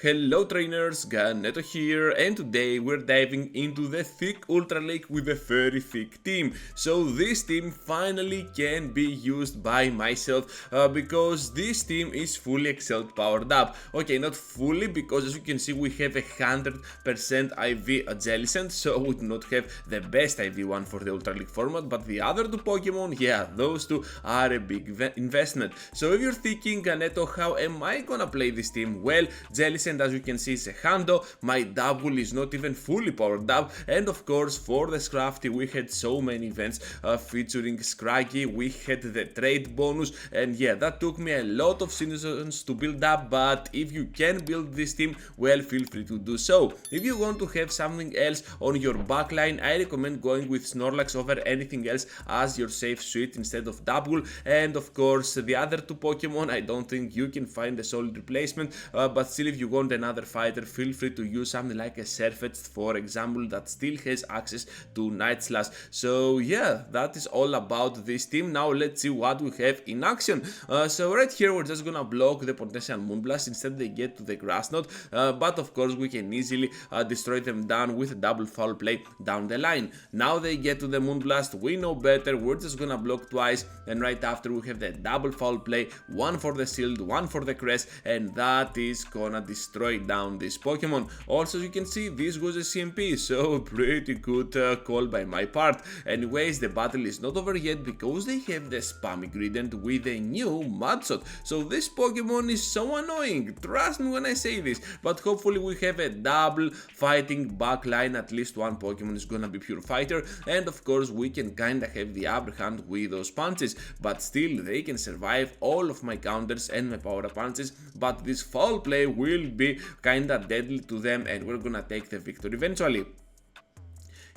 Hello trainers, Ganeto here, and today we're diving into the thick Ultra Lake with a very thick team. So this team finally can be used by myself because this team is fully excelled powered up. Okay, not fully, because as you can see we have 100% IV Jellicent, so we do not have the best IV one for the Ultra League format, but the other two Pokemon, yeah, those two are a big investment. So if you're thinking, Ganeto, how am I gonna play this team? Well, Jellicent, as you can see, is a Hando, my double is not even fully powered up, and of course for the Scrafty we had so many events featuring Scraggy, we had the trade bonus, and yeah, that took me a lot of seasons to build up, but if you can build this team, well, feel free to do so. If you want to have something else on your backline, I recommend going with Snorlax over anything else as your safe suite instead of double, and of course the other two Pokemon, I don't think you can find a solid replacement, but still, if you want another fighter, feel free to use something like a Surfetched, for example, that still has access to Night Slash. So yeah, that is all about this team. Now let's see what we have in action. So right here we're just gonna block the potential Moonblast, instead they get to the Grass Knot, but of course we can easily destroy them down with a double foul play down the line. Now they get to the Moonblast, we know better, we're just gonna block twice, and right after we have the double foul play, one for the shield, one for the crest, and that is gonna destroy down this Pokemon. Also, as you can see, this was a CMP, so pretty good call by my part. Anyways, the battle is not over yet because they have the spammy Grident with a new Mudshot. So this Pokemon is so annoying, trust me when I say this, but hopefully we have a double fighting backline, at least one Pokemon is gonna be pure fighter, and of course we can kinda have the upper hand with those punches, but still they can survive all of my counters and my power up punches, but this foul play will be kinda deadly to them, and we're gonna take the victory eventually.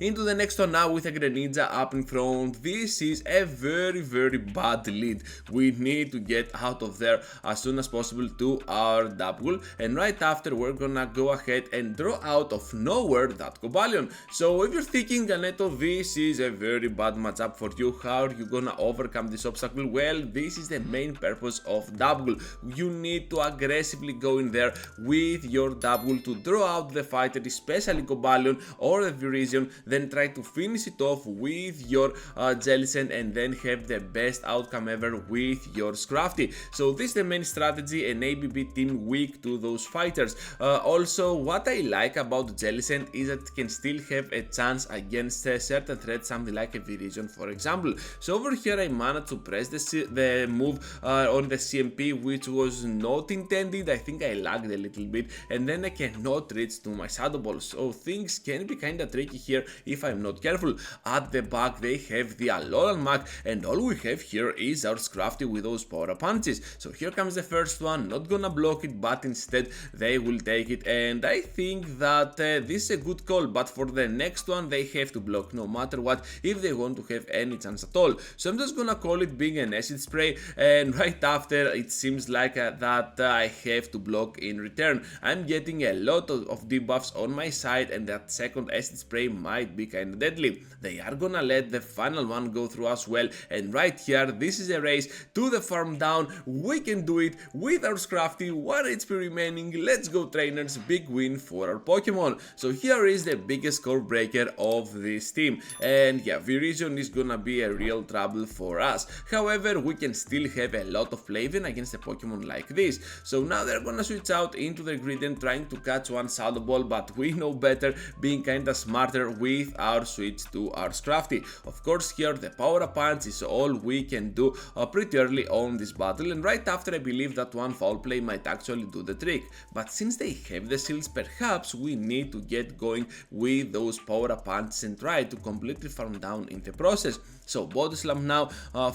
Into the next one now with a Greninja up in front. This is a very bad lead. We need to get out of there as soon as possible to our double, and right after we're gonna go ahead and draw out of nowhere that Cobalion. So if you're thinking, Ganeto, this is a very bad matchup for you, how are you gonna overcome this obstacle? Well, this is the main purpose of double. You need to aggressively go in there with your double to draw out the fighter, especially Cobalion or the Virizion, then try to finish it off with your Jellicent, and then have the best outcome ever with your Scrafty. So this is the main strategy, an ABB team weak to those fighters. Also, what I like about Jellicent is that it can still have a chance against a certain threat, something like a Virizion, for example. So over here I managed to press the move on the CMP, which was not intended. I think I lagged a little bit, and then I cannot reach to my Shadow Ball, so things can be kinda tricky here if I'm not careful. At the back they have the Alolan Mac, and all we have here is our Scrafty with those power punches. So here comes the first one, not gonna block it, but instead they will take it, and I think that this is a good call, but for the next one they have to block no matter what if they want to have any chance at all. So I'm just gonna call it being an acid spray, and right after it seems like that I have to block in return. I'm getting a lot of debuffs on my side, and that second acid spray might be kinda deadly. They are gonna let the final one go through as well, and right here this is a race to the farm down. We can do it with our Scrafty, 1 HP remaining. Let's go trainers, big win for our Pokemon. So here is the biggest score breaker of this team, and yeah, Virizion is gonna be a real trouble for us. However, we can still have a lot of play even against a Pokemon like this. So now they're gonna switch out into the Grident, trying to catch one Shadow Ball, but we know better, being kinda smarter with our switch to our Scrafty. Of course here the power up punch is all we can do pretty early on this battle, and right after I believe that one foul play might actually do the trick, but since they have the shields, perhaps we need to get going with those power up punches and try to completely farm down in the process. So Body Slam now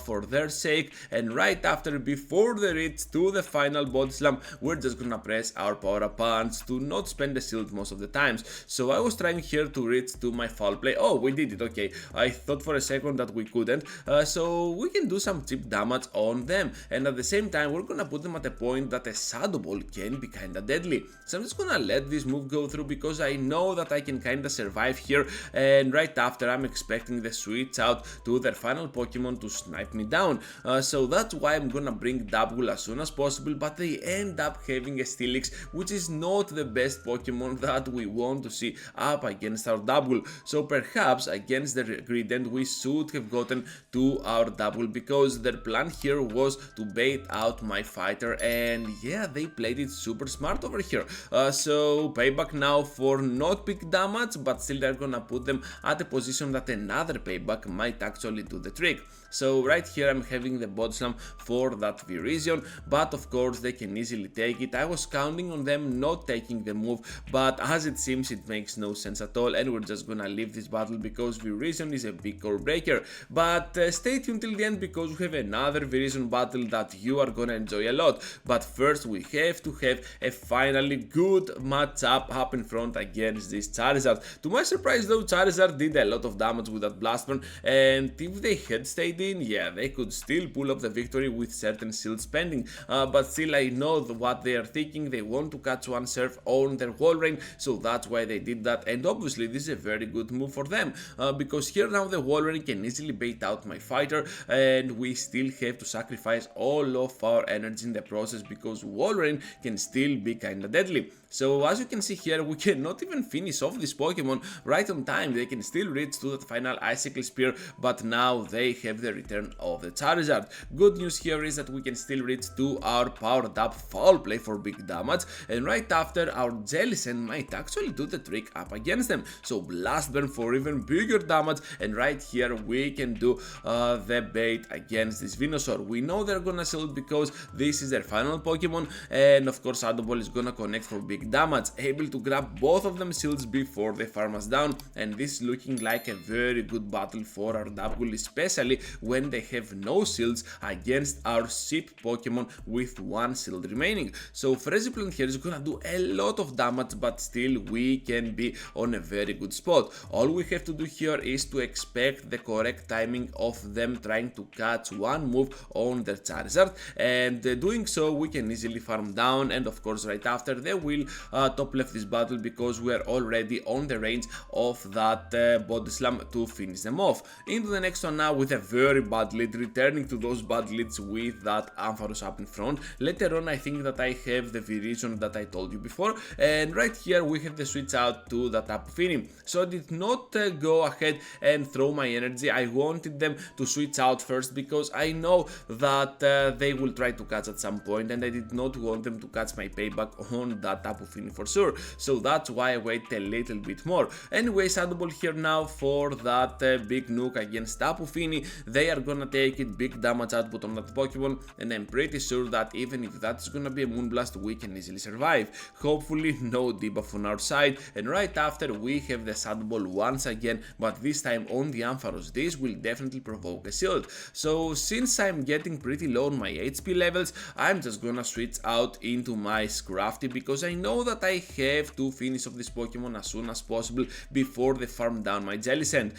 for their sake, and right after, before the reach to the final Body Slam, we're just gonna press our power up punch to not spend the shield most of the times. So I was trying here to reach to my foul play. Oh, we did it, okay. I thought for a second that we couldn't, so we can do some cheap damage on them, and at the same time we're gonna put them at a point that a shadow ball can be kinda deadly. So I'm just gonna let this move go through because I know that I can kinda survive here, and right after I'm expecting the switch out to their final Pokemon to snipe me down. So that's why I'm gonna bring Double as soon as possible, but they end up having a Steelix, which is not the best Pokemon that we want to see up against our Double. So perhaps against the Gradient we should have gotten to our Double, because their plan here was to bait out my fighter, and yeah, they played it super smart over here. So payback now for not big damage, but still they're gonna put them at a position that another payback might actually do the trick. So right here I'm having the body slam for that reason, but of course they can easily take it. I was counting on them not taking the move, but as it seems it makes no sense at all, and we're just gonna leave this battle because Virizion is a big core breaker. But stay tuned till the end because we have another Virizion battle that you are gonna enjoy a lot. But first we have to have a finally good matchup up in front against this Charizard. To my surprise though, Charizard did a lot of damage with that Blast Burn, and if they had stayed in, yeah, they could still pull up the victory with certain shield spending, but still I know what they are thinking. They want to catch one surf on their wall rain, so that's why they did that, and obviously this is a very good move for them, because here now the wall rain can easily bait out my fighter, and we still have to sacrifice all of our energy in the process because wall rain can still be kinda deadly. So as you can see here, we cannot even finish off this Pokemon right on time. They can still reach to that final Icicle Spear, but now they have the return of the Charizard. Good news here is that we can still reach to our powered up foul play for big damage, and right after our Jellicent might actually do the trick up against them. So Blast Burn for even bigger damage, and right here we can do the bait against this Venusaur. We know they're gonna shield because this is their final Pokemon, and of course Shadow Ball is gonna connect for big damage, able to grab both of them shields before they farm us down, and this is looking like a very good battle for our Double, especially when they have no shields against our ship Pokemon with one shield remaining. So Freziplan here is gonna do a lot of damage, but still we can be on a very good spot. All we have to do here is to expect the correct timing of them trying to catch one move on their Charizard, and doing so we can easily farm down, and of course right after they will top left this battle because we are already on the range of that body slam to finish them off. Into the next one now with a very bad lead, returning to those bad leads with that Ampharos up in front. Later on I think that I have the Virizion that I told you before, and right here we have the switch out to that Tapu Fini. So I did not go ahead and throw my energy. I wanted them to switch out first because I know that they will try to catch at some point, and I did not want them to catch my payback on that Tapu Fini for sure. So that's why I wait a little bit more. Anyway, Shadow Ball here now for that big nuke against Tapu Fini. They are gonna take it, big damage output on that Pokemon, and I'm pretty sure that even if that's gonna be a Moonblast, we can easily survive. Hopefully no debuff on our side, and right after we have the Shadow Ball once again, but this time on the Ampharos. This will definitely provoke a shield. So since I'm getting pretty low on my HP levels, I'm just gonna switch out into my Scrafty because I know that I have to finish off this Pokemon as soon as possible before they farm down my Jellicent.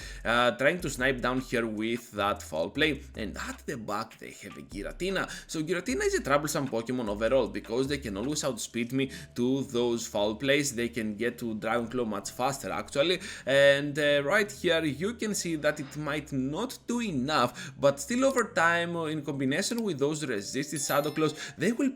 Trying to snipe down here with that foul play, and at the back they have a Giratina. So Giratina is a troublesome Pokemon overall because they can always outspeed me to those foul plays. They can get to Dragon Claw much faster actually, and right here you can see that it might not do enough, but still over time in combination with those resisted Shadow Claws, they will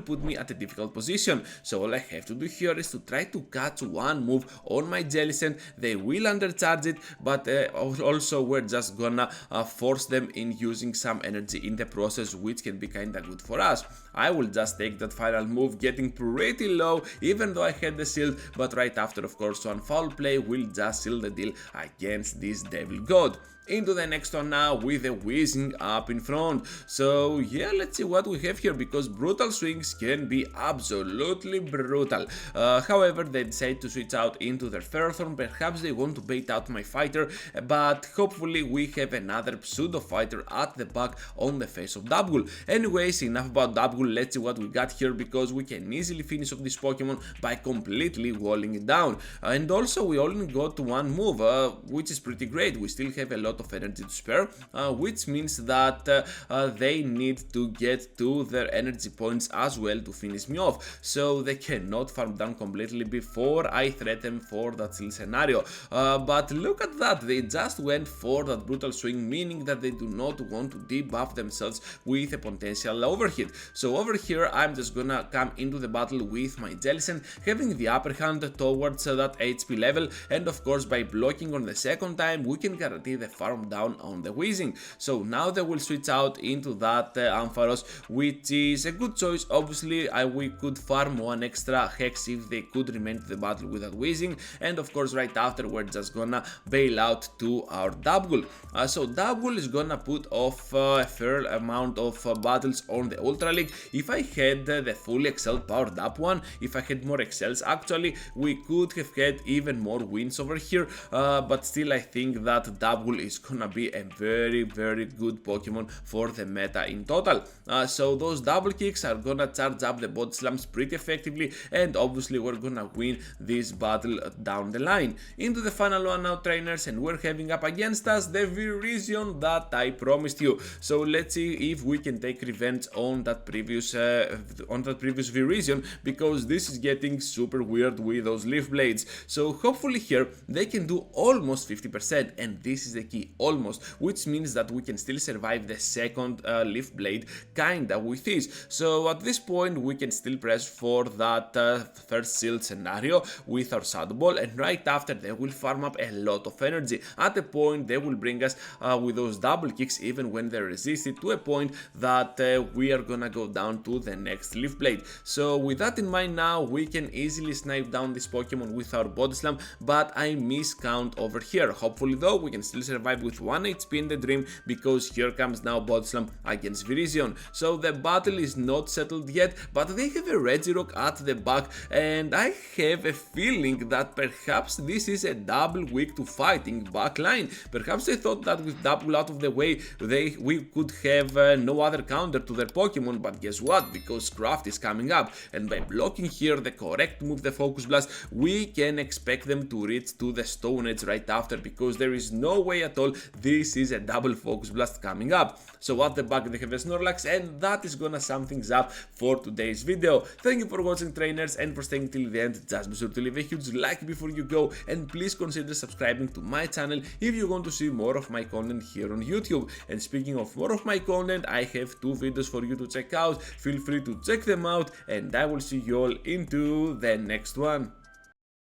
put me at a difficult position. So all I have to do here is to try to catch one move on my Jellicent. They will undercharge it, but also we're just gonna force them in using some energy in the process, which can be kinda good for us. I will just take that final move, getting pretty low even though I had the shield, but right after of course one foul play will just seal the deal against this Devil God. Into the next one now with a Weezing up in front. So yeah, let's see what we have here, because brutal swings can be absolutely brutal. However, they decide to switch out into their Ferrothorn. Perhaps they want to bait out my fighter, but hopefully we have another pseudo fighter at the back on the face of Double. Anyways, enough about Double. double. Let's see what we got here, because we can easily finish off this Pokemon by completely walling it down. And also we only got one move, which is pretty great. We still have a lot of energy to spare, which means that they need to get to their energy points as well to finish me off, so they cannot farm down completely before I threat them for that still scenario. But look at that, they just went for that brutal swing, meaning that they do not want to debuff themselves with a potential overheat. So over here I'm just gonna come into the battle with my Jellicent, having the upper hand towards that HP level, and of course by blocking on the second time we can guarantee the farm down on the Weezing. So now they will switch out into that Ampharos, which is a good choice. Obviously we could farm one extra Hex if they could remain to the battle with that Weezing, and of course right after we're just gonna bail out to our Double. So Double is gonna put off a fair amount of battles on the Ultra League. If I had the fully excelled powered up one, if I had more excels actually, we could have had even more wins over here, but still I think that Double is gonna be a very good Pokemon for the meta in total. So those double kicks are gonna charge up the body slams pretty effectively, and obviously we're gonna win this battle down the line. Into the final one now, trainers, and we're having up against us the Virizion that I promised you. So let's see if we can take revenge on that previous Virizion, because this is getting super weird with those leaf blades. So hopefully here they can do almost 50%, and this is the key, almost, which means that we can still survive the second leaf blade kinda with this. So at this point we can still press for that first shield scenario with our Shadow Ball, and right after they will farm up a lot of energy. At a point they will bring us with those double kicks even when they're resisted, to a point that we are gonna go down to the next leaf blade. So with that in mind now we can easily snipe down this Pokemon with our body slam, but I miscount over here. Hopefully though we can still survive with 1 HP in the dream, because here comes now body slam against Virizion. So the battle is not settled yet, but they have a Regirock at the back, and I have a feeling that perhaps this is a double weak to fighting backline. Perhaps they thought that with double out of the way we could have no other counter to their Pokemon, but guess what, because Craft is coming up, and by blocking here the correct move, the Focus Blast, we can expect them to reach to the Stone Edge right after, because there is no way at all this is a double Focus Blast coming up. So at the back they have a Snorlax, and that is gonna sum things up for today's video. Thank you for watching, trainers, and for staying till the end. Just be sure to leave a huge like before you go, and please consider subscribing to my channel if you want to see more of my content here on YouTube. And speaking of more of my content, I have 2 videos for you to check out. Feel free to check them out, and I will see you all into the next one.